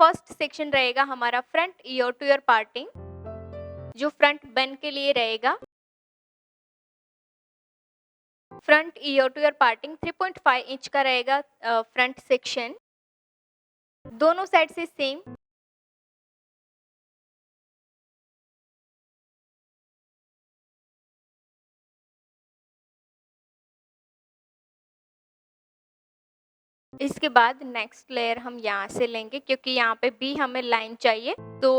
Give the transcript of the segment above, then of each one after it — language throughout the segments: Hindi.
फर्स्ट सेक्शन रहेगा हमारा front ear to ear parting, जो फ्रंट बन के लिए रहेगा। Front ear to ear parting 3.5 inch का रहेगा फ्रंट सेक्शन, दोनों साइड से सेम। इसके बाद नेक्स्ट लेयर हम यहाँ से लेंगे, क्योंकि यहाँ पे भी हमें लाइन चाहिए। तो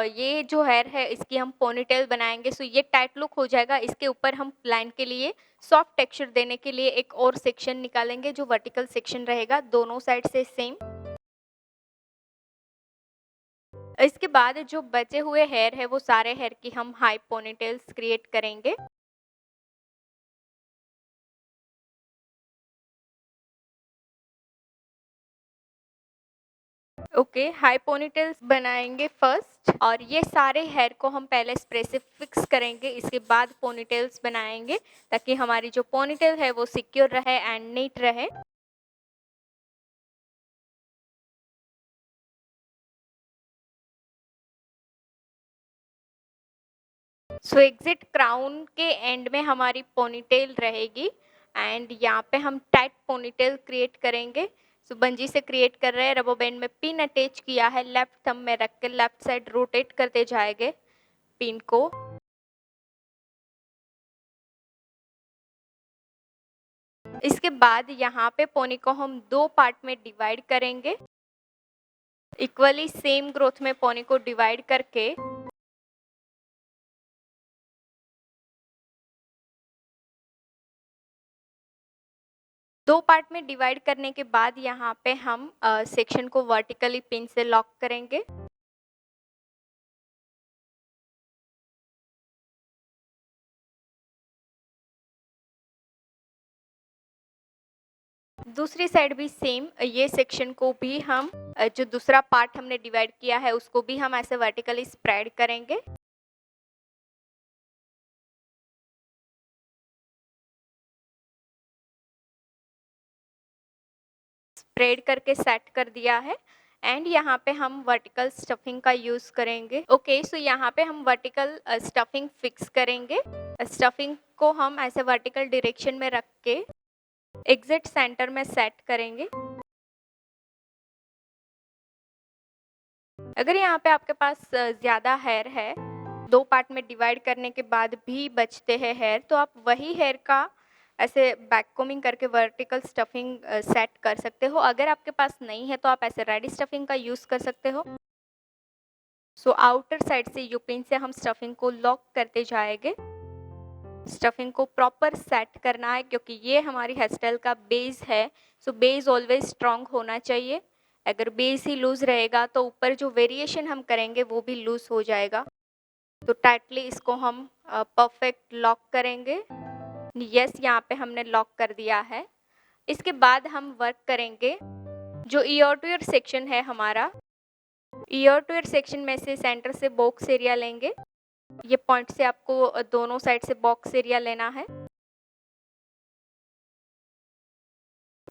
ये जो हेयर है इसकी हम पोनीटेल बनाएंगे, सो ये टाइट लुक हो जाएगा। इसके ऊपर हम लाइन के लिए सॉफ्ट टेक्सचर देने के लिए एक और सेक्शन निकालेंगे, जो वर्टिकल सेक्शन रहेगा, दोनों साइड से सेम। इसके बाद जो बचे हुए हेयर है वो सारे हेयर की हम हाई पोनीटेल्स क्रिएट करेंगे। ओके, हाई पोनीटेल्स बनाएंगे फर्स्ट, और ये सारे हेयर को हम पहले स्प्रे से फिक्स करेंगे, इसके बाद पोनीटेल्स बनाएंगे, ताकि हमारी जो पोनीटेल है वो सिक्योर रहे एंड नीट रहे। सो एग्जिट क्राउन के एंड में हमारी पोनीटेल रहेगी, एंड यहाँ पे हम टाइट पोनीटेल क्रिएट करेंगे। सो बंजी से क्रिएट कर रहे हैं, रबर बैंड में पिन अटैच किया है, लेफ्ट थंब में रख के लेफ्ट साइड रोटेट करते जाएंगे पिन को। इसके बाद यहाँ पे पोनी को हम दो पार्ट में डिवाइड करेंगे, इक्वली सेम ग्रोथ में पोनी को डिवाइड करके दो पार्ट में डिवाइड करने के बाद यहाँ पे हम सेक्शन को वर्टिकली पिन से लॉक करेंगे। दूसरी साइड भी सेम, ये सेक्शन को भी हम जो दूसरा पार्ट हमने डिवाइड किया है उसको भी हम ऐसे वर्टिकली स्प्रेड करेंगे। स्प्रेड करके सेट कर दिया है, एंड यहाँ पे हम वर्टिकल स्टफिंग का यूज़ करेंगे। ओके, सो यहाँ पे हम वर्टिकल स्टफिंग फिक्स करेंगे। स्टफिंग को हम ऐसे वर्टिकल डायरेक्शन में रख के एग्जैक्ट सेंटर में सेट करेंगे। अगर यहाँ पे आपके पास ज़्यादा हेयर है, दो पार्ट में डिवाइड करने के बाद भी बचते हैं हेयर, तो आप वही हेयर का ऐसे बैक कोमिंग करके वर्टिकल स्टफिंग सेट कर सकते हो। अगर आपके पास नहीं है तो आप ऐसे रेडी स्टफिंग का यूज़ कर सकते हो। सो आउटर साइड से यूपिन से हम स्टफिंग को लॉक करते जाएंगे। स्टफिंग को प्रॉपर सेट करना है, क्योंकि ये हमारी हेयर स्टाइल का बेस है। सो बेस ऑलवेज स्ट्रॉन्ग होना चाहिए। अगर बेस ही लूज रहेगा तो ऊपर जो वेरिएशन हम करेंगे वो भी लूज हो जाएगा। तो टाइटली इसको हम परफेक्ट लॉक करेंगे। यस, यहाँ पे हमने लॉक कर दिया है। इसके बाद हम वर्क करेंगे जो ईयर टू ईयर सेक्शन है हमारा। ईयर टू ईयर सेक्शन में से सेंटर से बॉक्स एरिया लेंगे। ये पॉइंट से आपको दोनों साइड से बॉक्स एरिया लेना है,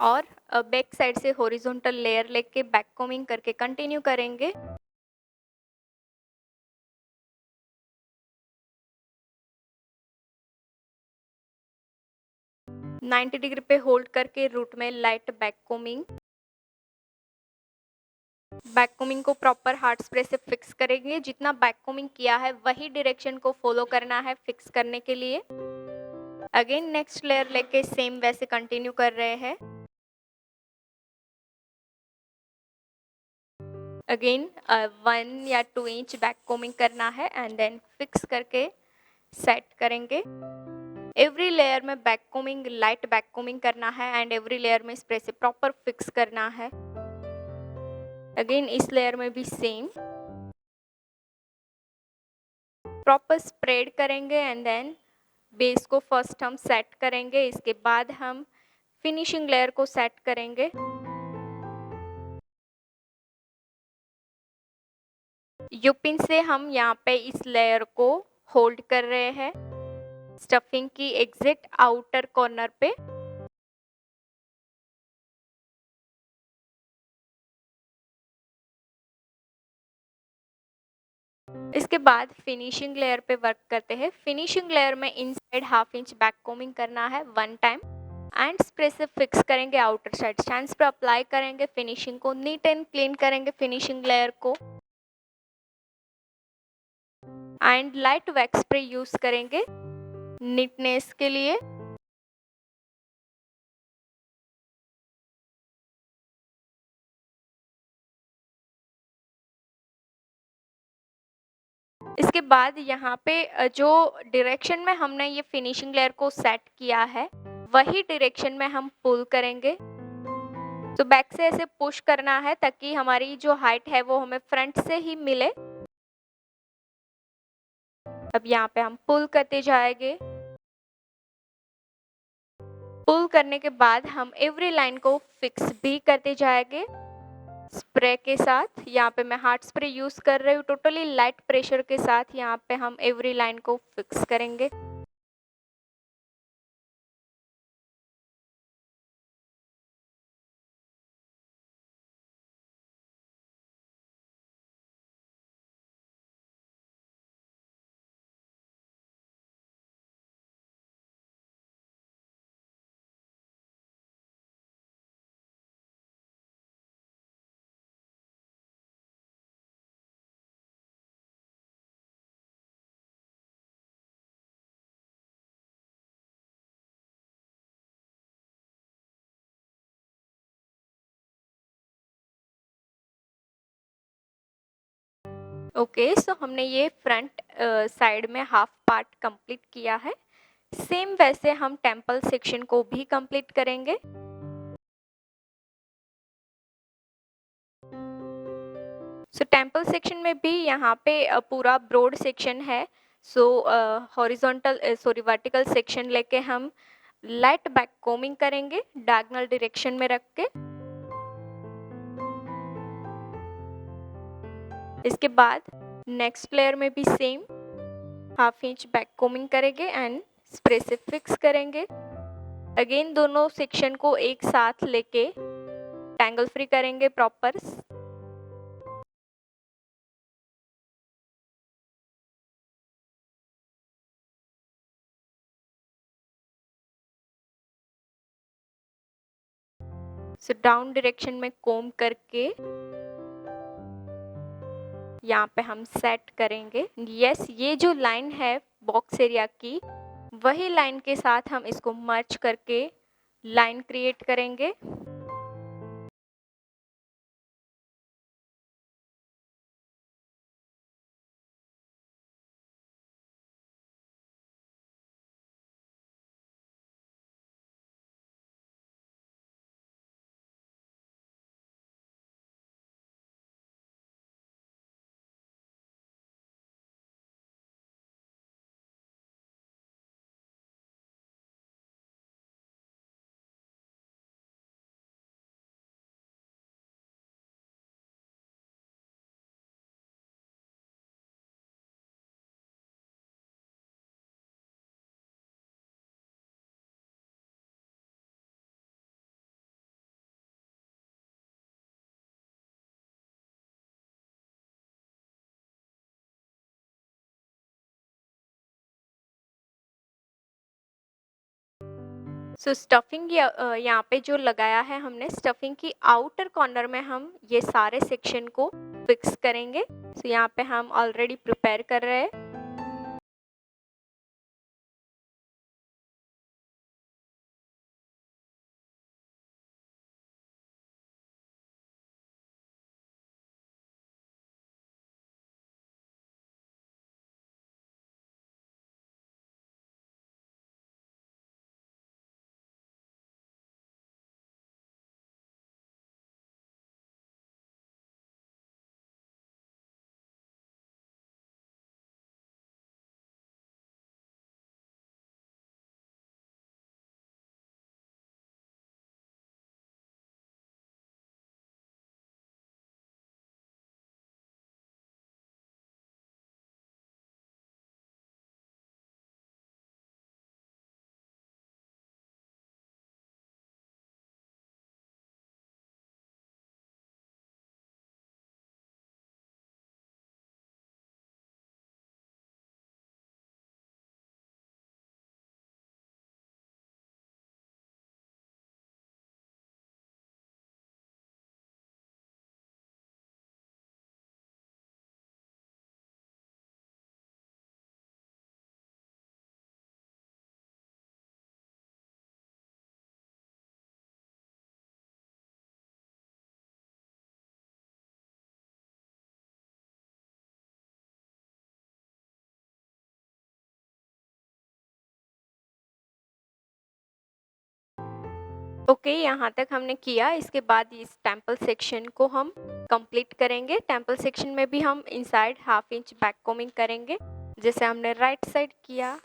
और बैक साइड से हॉरिजॉन्टल लेयर लेके बैक कोमिंग करके कंटिन्यू करेंगे। नाइन्टी डिग्री पे होल्ड करके रूट में light back combing. Back combing को प्रॉपर हार्ड स्प्रे से फिक्स करेंगे। जितना बैक कोमिंग किया है वही डायरेक्शन को फॉलो करना है फिक्स करने के लिए। अगेन नेक्स्ट लेयर लेके सेम वैसे कंटिन्यू कर रहे हैं। अगेन 1 या 2 इंच बैक कोमिंग करना है, एंड देन फिक्स करके सेट करेंगे। एवरी लेयर में back combing, light back combing करना है, एंड एवरी लेयर में स्प्रे से प्रॉपर फिक्स करना है। अगेन इस लेयर में भी सेम प्रॉपर स्प्रेड करेंगे, एंड देन बेस को फर्स्ट हम सेट करेंगे। इसके बाद हम फिनिशिंग लेयर को सेट करेंगे। यूपिन से हम यहाँ पे इस लेयर को होल्ड कर रहे हैं स्टफिंग की एग्जिट आउटर कॉर्नर पे। इसके बाद फिनिशिंग लेयर पे वर्क करते हैं। फिनिशिंग लेयर में inside half inch back combing करना है 1 टाइम एंड स्प्रे से फिक्स करेंगे आउटर साइड। स्टैंड्स पे अप्लाई करेंगे फिनिशिंग को, नीट एंड क्लीन करेंगे फिनिशिंग लेयर को and light wax spray use करेंगे नीटनेस के लिए। इसके बाद यहाँ पे जो डायरेक्शन में हमने ये फिनिशिंग लेयर को सेट किया है वही डायरेक्शन में हम पुल करेंगे। तो बैक से ऐसे पुश करना है ताकि हमारी जो हाइट है वो हमें फ्रंट से ही मिले। अब यहाँ पे हम पुल करते जाएंगे। पुल करने के बाद हम एवरी लाइन को फिक्स भी करते जाएंगे स्प्रे के साथ। यहाँ पे मैं हार्ड स्प्रे यूज कर रही हूँ। टोटली लाइट प्रेशर के साथ यहाँ पे हम एवरी लाइन को फिक्स करेंगे। ओके, सो हमने ये फ्रंट साइड में हाफ पार्ट कंप्लीट किया है। सेम वैसे हम टेम्पल सेक्शन को भी कंप्लीट करेंगे। सो टेम्पल सेक्शन में भी यहाँ पे पूरा ब्रॉड सेक्शन है। सो हॉरिजॉन्टल सॉरी वर्टिकल सेक्शन लेके हम लाइट बैक कोमिंग करेंगे डायगोनल डायरेक्शन में रख के। इसके बाद नेक्स्ट लेयर में भी same half inch back combing करेंगे एंड स्प्रे से फिक्स करेंगे। अगेन दोनों सेक्शन को एक साथ लेके टैंगल फ्री करेंगे प्रॉपर। सो डाउन डायरेक्शन में कोम करके यहाँ पे हम सेट करेंगे। यस, ये जो लाइन है बॉक्स एरिया की वही लाइन के साथ हम इसको मर्ज करके लाइन क्रिएट करेंगे। सो स्टफिंग यहाँ पे जो लगाया है हमने, स्टफिंग की आउटर कॉर्नर में हम ये सारे सेक्शन को फिक्स करेंगे। सो यहाँ पे हम ऑलरेडी प्रिपेयर कर रहे हैं। ओके, यहाँ तक हमने किया। इसके बाद इस टेम्पल सेक्शन को हम कंप्लीट करेंगे। टेम्पल सेक्शन में भी हम inside half inch back combing करेंगे, जैसे हमने राइट साइड किया।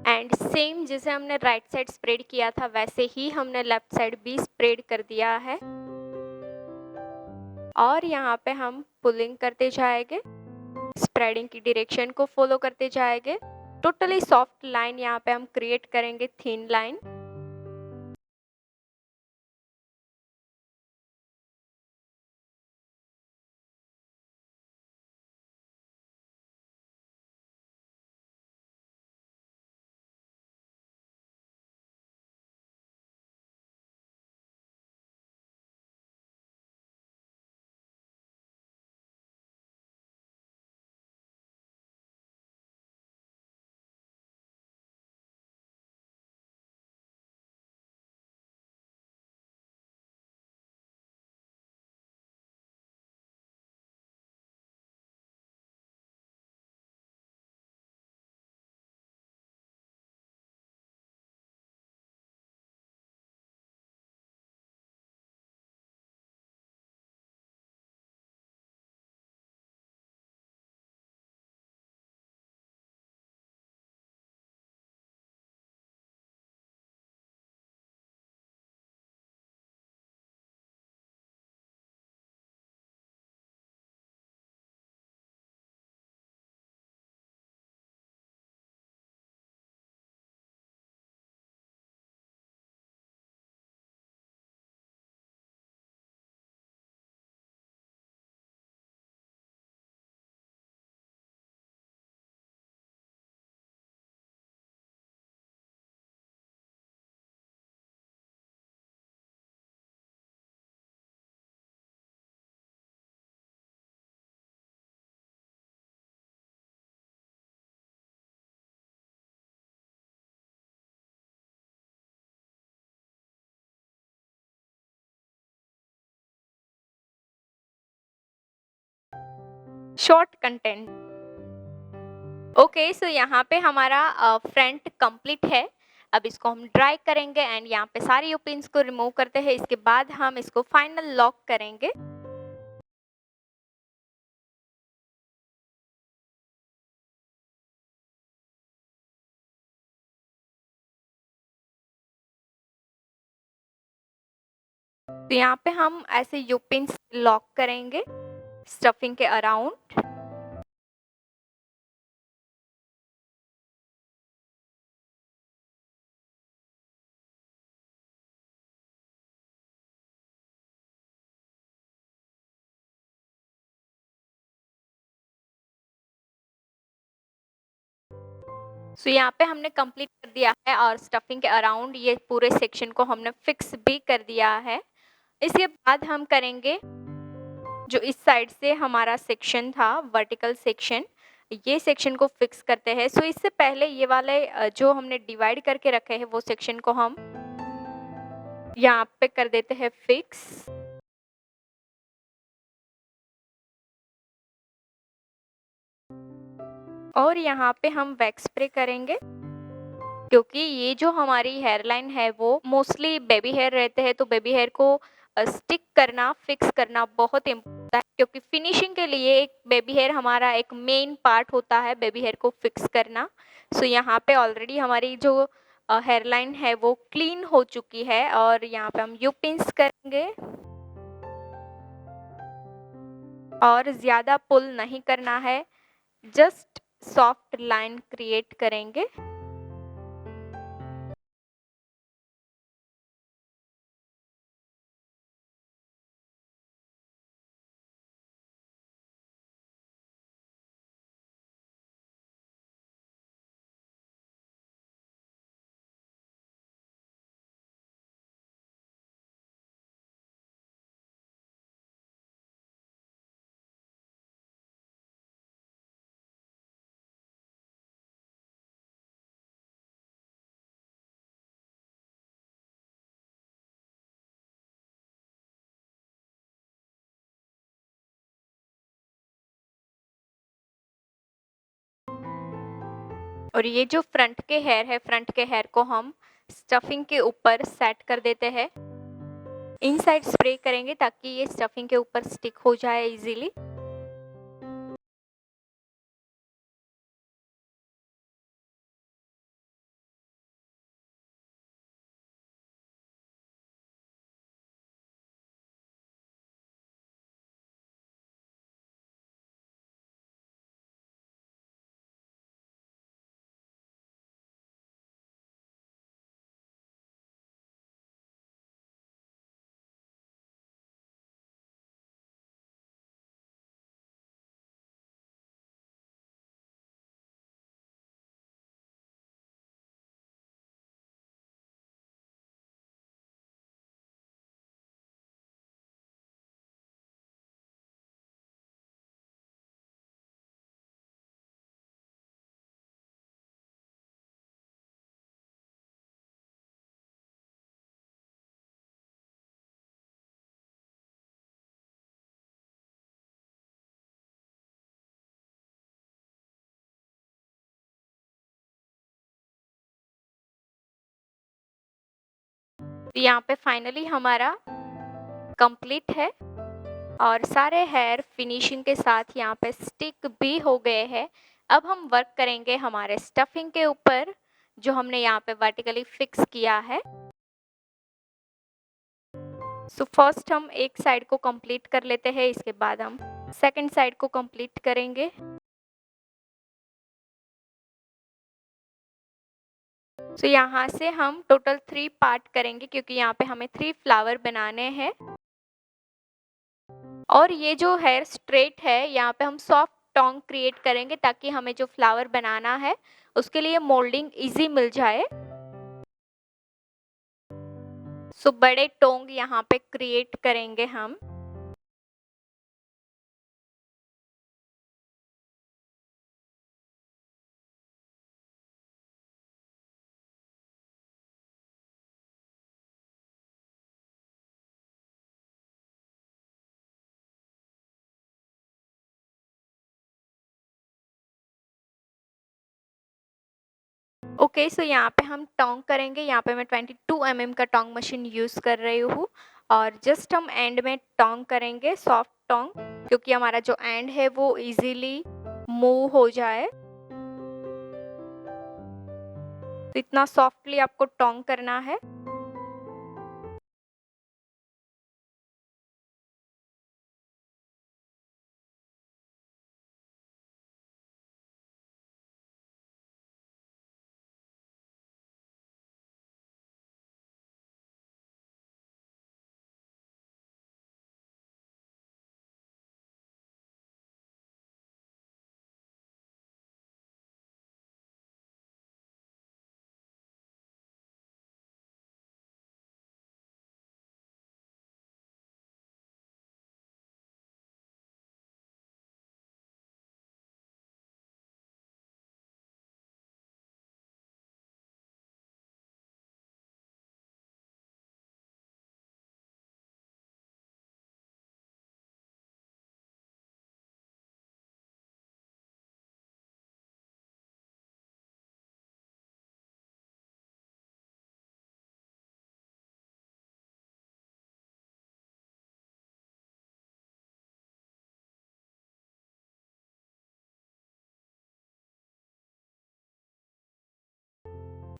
एंड सेम जैसे हमने राइट साइड स्प्रेड किया था, वैसे ही हमने लेफ्ट साइड भी स्प्रेड कर दिया है। और यहाँ पे हम पुलिंग करते जाएंगे, स्प्रेडिंग की डायरेक्शन को फॉलो करते जाएंगे। टोटली सॉफ्ट लाइन यहाँ पे हम क्रिएट करेंगे, thin line. Short content. Okay, so यहाँ पे हमारा फ्रंट कंप्लीट है। अब इसको हम ड्राई करेंगे एंड यहाँ पे सारे यू पिन्स को रिमूव करते हैं। इसके बाद हम इसको फाइनल लॉक करेंगे। तो यहाँ पे हम ऐसे यू पिन्स लॉक करेंगे स्टफिंग के अराउंड। सो यहाँ पे हमने कंप्लीट कर दिया है और स्टफिंग के अराउंड ये पूरे सेक्शन को हमने फिक्स भी कर दिया है। इसके बाद हम करेंगे जो इस साइड से हमारा सेक्शन था, वर्टिकल सेक्शन, ये सेक्शन को फिक्स करते हैं। सो इससे पहले ये वाले जो हमने डिवाइड करके रखे हैं वो सेक्शन को हम यहाँ पे कर देते हैं फिक्स। और यहाँ पे हम वैक्स स्प्रे करेंगे, क्योंकि ये जो हमारी हेयर लाइन है वो मोस्टली बेबी हेयर रहते हैं, तो बेबी हेयर को स्टिक करना, फिक्स करना बहुत इम्पोर्टेंट है, क्योंकि फिनिशिंग के लिए एक बेबी हेयर हमारा एक मेन पार्ट होता है, बेबी हेयर को फिक्स करना। सो यहाँ पे ऑलरेडी हमारी जो हेयर लाइन है वो क्लीन हो चुकी है और यहाँ पे हम यू पिन्स करेंगे और ज़्यादा पुल नहीं करना है, जस्ट सॉफ्ट लाइन क्रिएट करेंगे। और ये जो फ्रंट के हेयर है, फ्रंट के हेयर को हम स्टफिंग के ऊपर सेट कर देते हैं। इनसाइड स्प्रे करेंगे ताकि ये स्टफिंग के ऊपर स्टिक हो जाए इजीली। तो यहाँ पे फाइनली हमारा कंप्लीट है और सारे हेयर फिनिशिंग के साथ यहाँ पे स्टिक भी हो गए हैं। अब हम वर्क करेंगे हमारे स्टफिंग के ऊपर जो हमने यहाँ पे वर्टिकली फिक्स किया है। सो फर्स्ट हम एक साइड को कंप्लीट कर लेते हैं, इसके बाद हम सेकंड साइड को कंप्लीट करेंगे। सो यहाँ से हम टोटल 3 पार्ट करेंगे क्योंकि यहाँ पे हमें 3 फ्लावर बनाने हैं। और ये जो हेयर स्ट्रेट है, यहाँ पे हम सॉफ्ट टोंग क्रिएट करेंगे ताकि हमें जो फ्लावर बनाना है उसके लिए मोल्डिंग इजी मिल जाए। सो बड़े टोंग यहाँ पे क्रिएट करेंगे हम। ओके, सो यहाँ पे हम टोंग करेंगे। यहाँ पे मैं 22 का टोंग मशीन यूज़ कर रही हूँ और जस्ट हम एंड में टोंग करेंगे, सॉफ्ट टोंग, क्योंकि हमारा जो एंड है वो इजीली मूव हो जाए। तो इतना सॉफ्टली आपको टोंग करना है।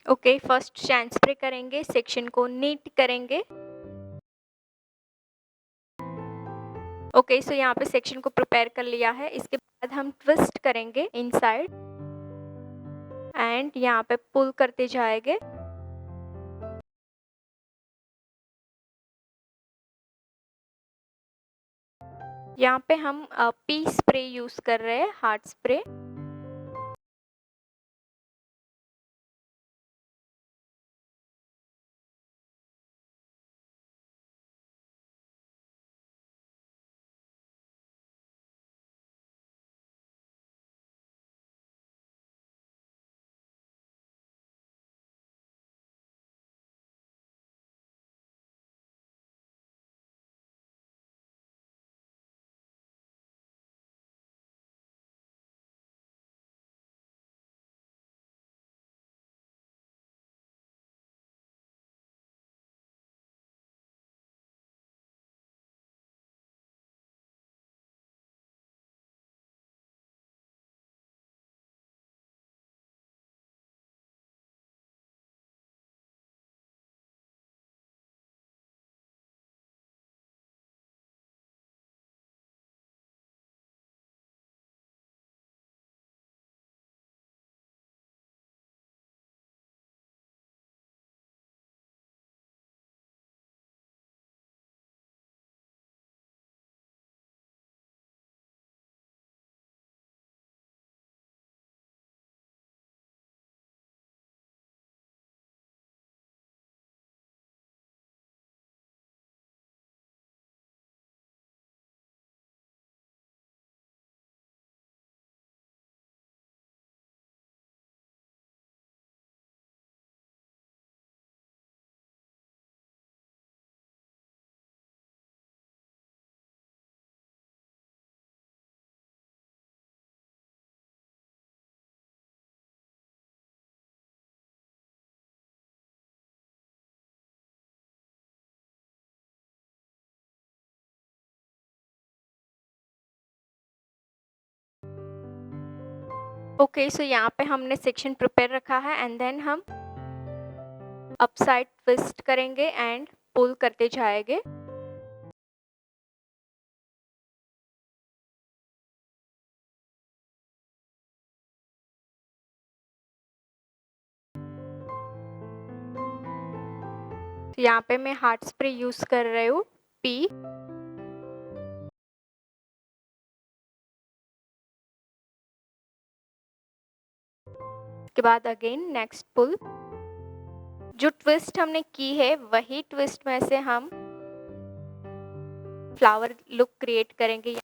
ओके, फर्स्ट सैंड स्प्रे करेंगे, सेक्शन को नीट करेंगे। ओके, सो यहाँ पे सेक्शन को प्रिपेयर कर लिया है। इसके बाद हम ट्विस्ट करेंगे इनसाइड एंड यहाँ पे पुल करते जाएंगे। यहाँ पे हम पी स्प्रे यूज कर रहे हैं, हार्ड स्प्रे। ओके, सो यहाँ पे हमने सेक्शन प्रिपेयर रखा है एंड देन हम अप साइड ट्विस्ट करेंगे एंड पुल करते जाएंगे। तो यहाँ पे मैं हार्ट स्प्रे यूज कर रही हूँ पी। के बाद अगेन नेक्स्ट पुल। जो ट्विस्ट हमने की है वही ट्विस्ट में से हम फ्लावर लुक क्रिएट करेंगे।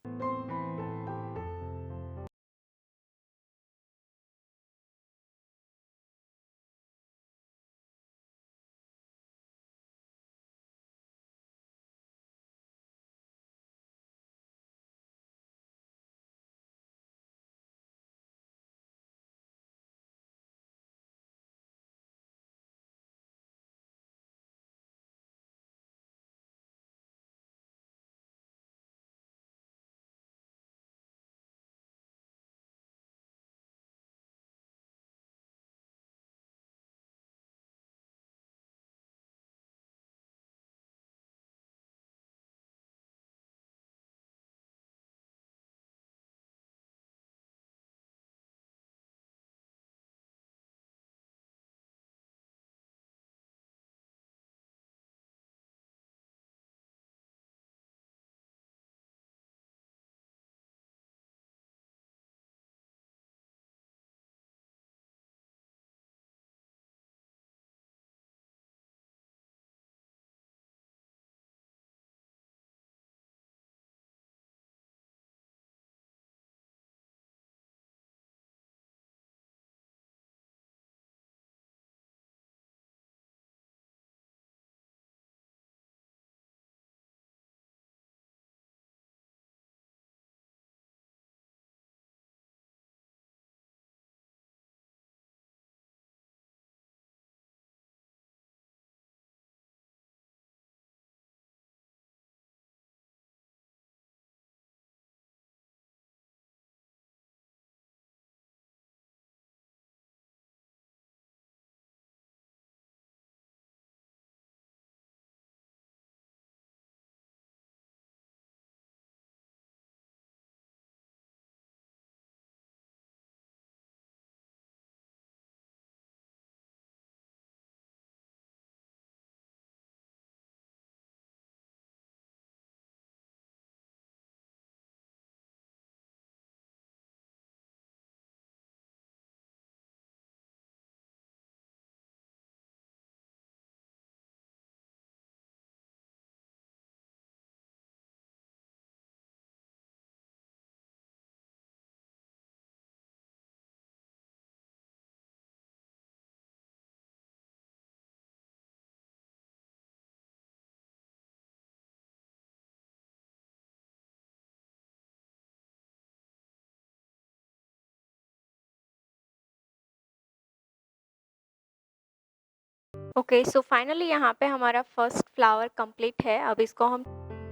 ओके, सो फाइनली यहाँ पे हमारा फर्स्ट फ्लावर कंप्लीट है। अब इसको हम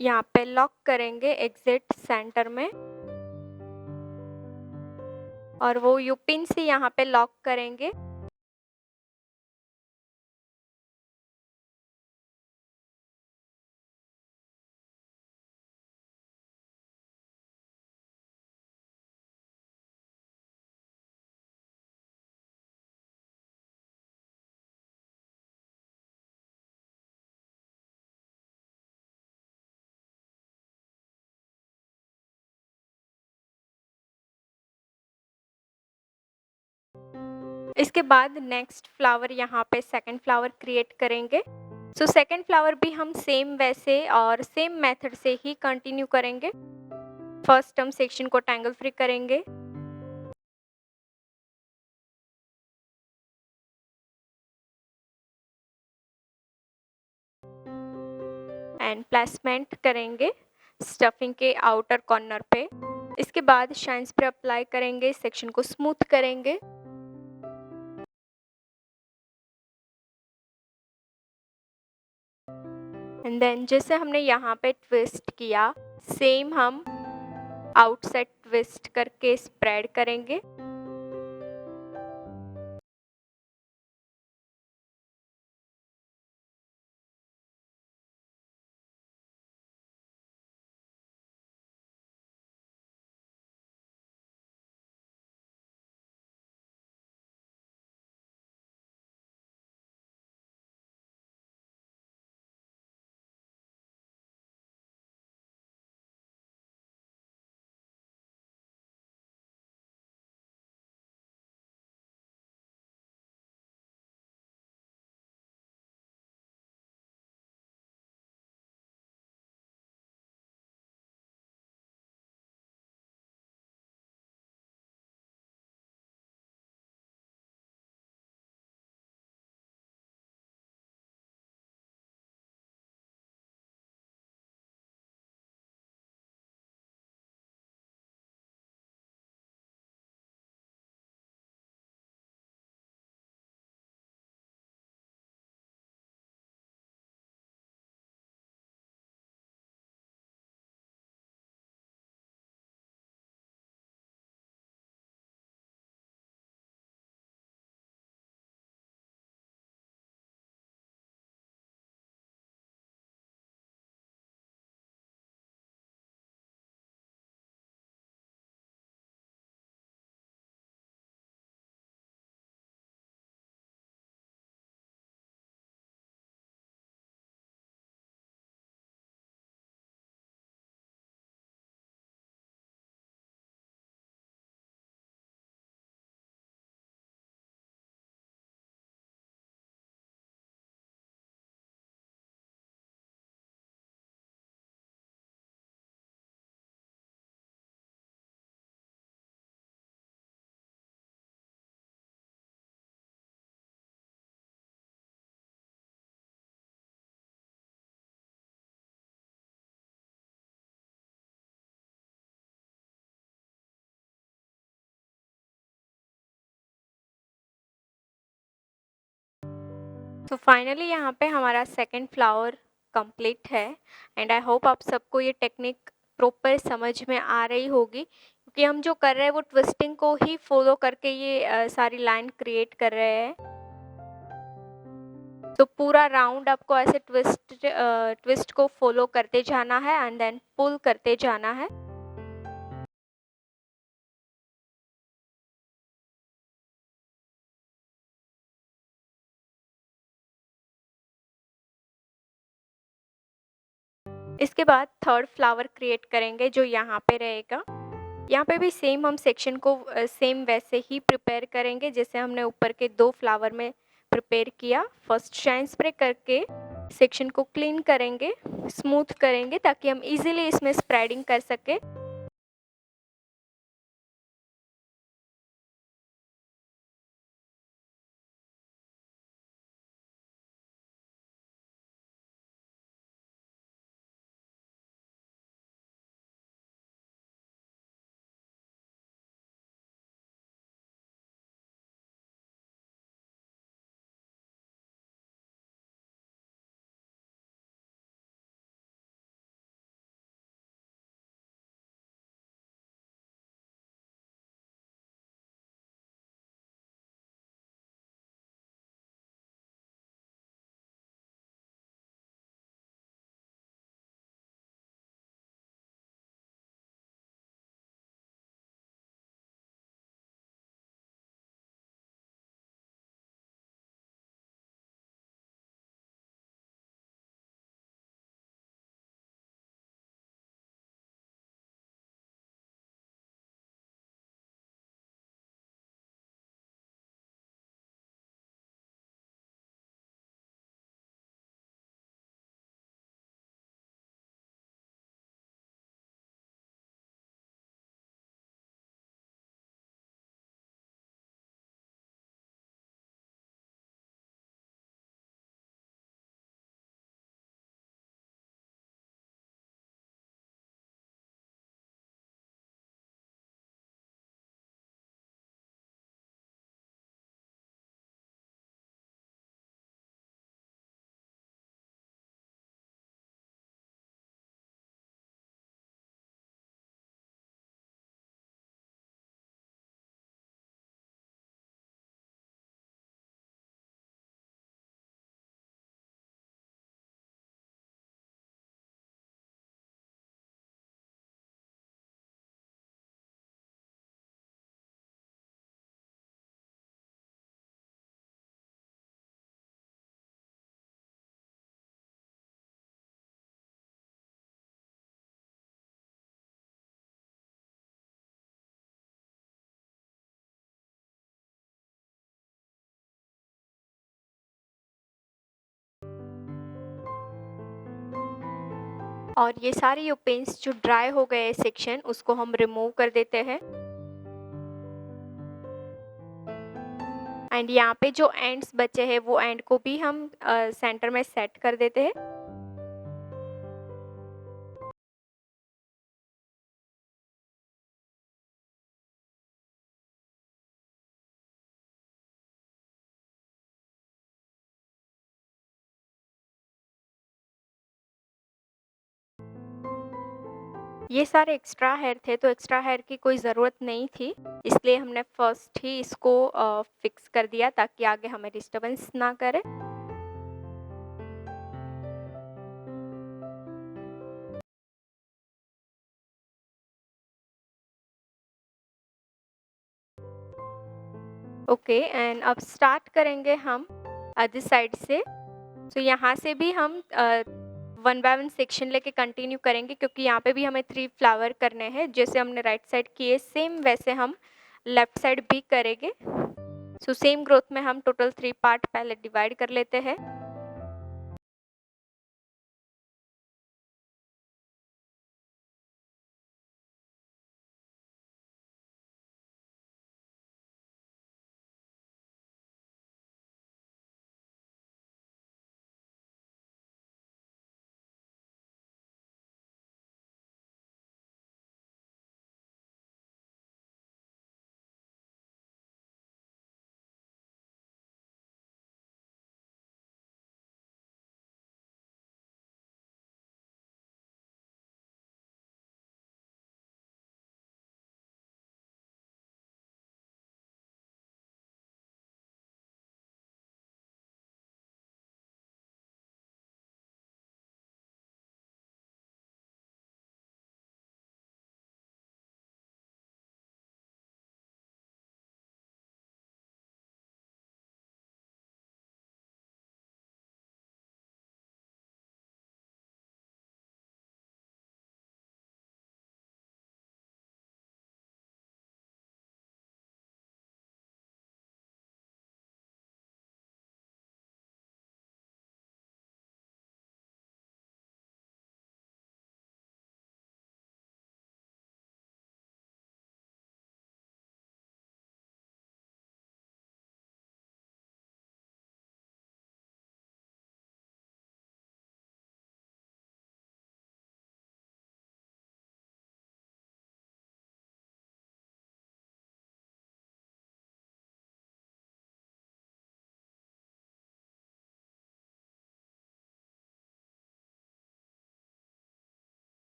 यहाँ पे लॉक करेंगे एग्जिट सेंटर में और वो यू पिन से यहाँ पे लॉक करेंगे। इसके बाद नेक्स्ट फ्लावर यहाँ पे सेकंड फ्लावर क्रिएट करेंगे। सो सेकंड फ्लावर भी हम सेम वैसे और सेम मेथड से ही कंटिन्यू करेंगे। फर्स्ट हम सेक्शन को टैंगल फ्री करेंगे एंड प्लेसमेंट करेंगे स्टफिंग के आउटर कॉर्नर पे। इसके बाद शाइन स्प्रे अप्लाई करेंगे, सेक्शन को स्मूथ करेंगे एंड देन जैसे हमने यहाँ पे ट्विस्ट किया सेम हम आउटसाइड ट्विस्ट करके स्प्रेड करेंगे। तो फाइनली यहाँ पे हमारा सेकंड फ्लावर कंप्लीट है एंड आई होप आप सबको ये टेक्निक प्रॉपर समझ में आ रही होगी, क्योंकि हम जो कर रहे हैं वो ट्विस्टिंग को ही फॉलो करके ये सारी लाइन क्रिएट कर रहे हैं। तो पूरा राउंड आपको ऐसे ट्विस्ट को फॉलो करते जाना है एंड देन पुल करते जाना है। इसके बाद थर्ड फ्लावर क्रिएट करेंगे जो यहाँ पे रहेगा। यहाँ पे भी सेम हम सेक्शन को सेम वैसे ही प्रिपेयर करेंगे जैसे हमने ऊपर के 2 फ्लावर में प्रिपेयर किया। फर्स्ट शाइन स्प्रे करके सेक्शन को क्लीन करेंगे, स्मूथ करेंगे ताकि हम इजीली इसमें स्प्रेडिंग कर सकें। और ये सारे यो पेंट्स जो ड्राई हो गए सेक्शन उसको हम रिमूव कर देते हैं। एंड यहाँ पे जो एंड्स बचे हैं वो एंड को भी हम सेंटर में सेट कर देते हैं। ये सारे एक्स्ट्रा हेयर थे तो एक्स्ट्रा हेयर की कोई ज़रूरत नहीं थी, इसलिए हमने फर्स्ट ही इसको फिक्स कर दिया ताकि आगे हमें डिस्टर्बेंस ना करे। ओके एंड अब स्टार्ट करेंगे हम अदर साइड से। तो यहाँ से भी हम 1 बाय 1 सेक्शन लेके कंटिन्यू करेंगे क्योंकि यहाँ पे भी हमें 3 फ्लावर करने हैं। जैसे हमने राइट साइड किए सेम वैसे हम लेफ्ट साइड भी करेंगे। सो सेम ग्रोथ में हम टोटल 3 पार्ट पहले डिवाइड कर लेते हैं।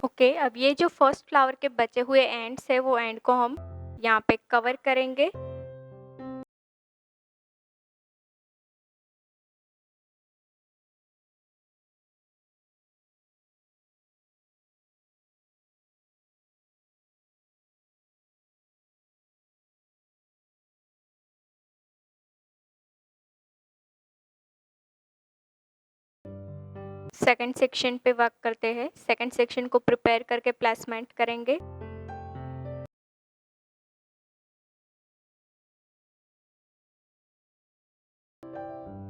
ओके, अब ये जो फर्स्ट फ्लावर के बचे हुए एंड्स है वो एंड को हम यहाँ पे कवर करेंगे। सेकंड सेक्शन पे वर्क करते हैं। सेकंड सेक्शन को प्रिपेयर करके प्लेसमेंट करेंगे।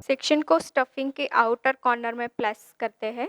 सेक्शन को स्टफिंग के आउटर कॉर्नर में प्लेस करते हैं।